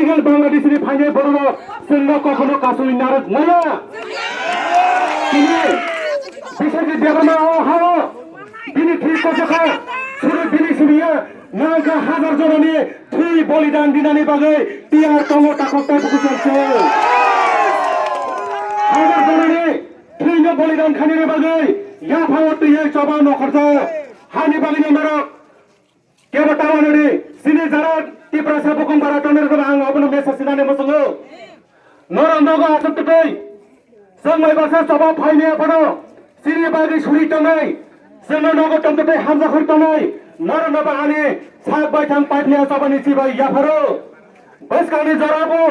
Original বাংলাদেশের ফাইনে বড় সঙ্গ কখনো কাসুই নারদ নয়া তিনি বিশ্বজিৎ দেববর্মা হাও তিনি ঠিক কথা শুরু বিনি শুনিয়া নাগা হাজার জননি থুই বলিদান দিনানি বাগে টিয়ার তঙ্গ টাকটাই পুকুচলছে হাজার জননি থুই বলিদান খানির বাগে ইয়া ফাও টিয়ে চবা নখরছে হানি বাগিনি নরক কেবল টাওয়ানি সিনে যারা টিপ্রাসা বুকুম বারা টনের গো आं अबनो मेसेज सिनाने मसंगो नरम नगो आसतै संगै बासा चबा फाइने पडो सिरि बागि सुरि टनै जोंनो नगो टमतै हामजा खर टनै नर नबा आने साग बायथां पाइफिया चबानि सिबाय याफरो बसकानि जराबो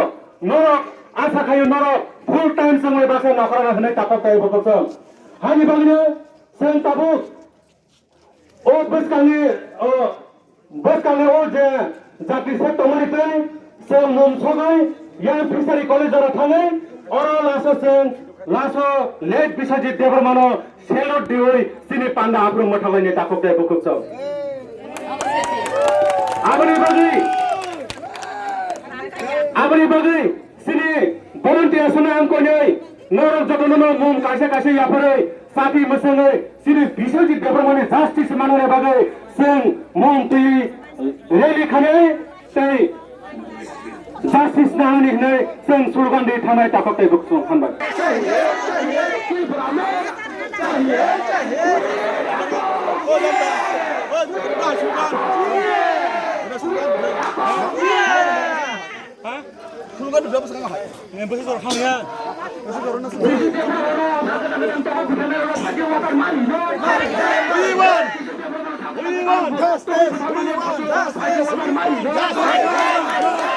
नरक आशा खायो नरक फुल टाइम संगै बासा नखरा हनै तापक ताइ बकछ हानि बागिने जों ताबु ओ बसकानि ओ जे जाति से तमरिते से मुम सगै या फिसारी कलेजरा थाङै अर लासो जों लासो लेट बिश्वजित देबबर्मानो सेलट दिवै सिनि पान्डा आब्रु मथालायनि ताककते बुकुछ आबनि बगै सिनि भलन्टियर सना आंकोनै नरक जतनो मुम कासे कासे याफरै साथी मसङै सिनि बिश्वजित देबबर्मानि जास्टिस मानने बगै जों मुम ति रेली खाने तै जास्टिस नाहानि हनै जों स्लोगान दि थानाय ताककते बुकुछ फानबाय Sulgan berapa sekarang? Yang besar orang ya. Besar orang nasi. Justice.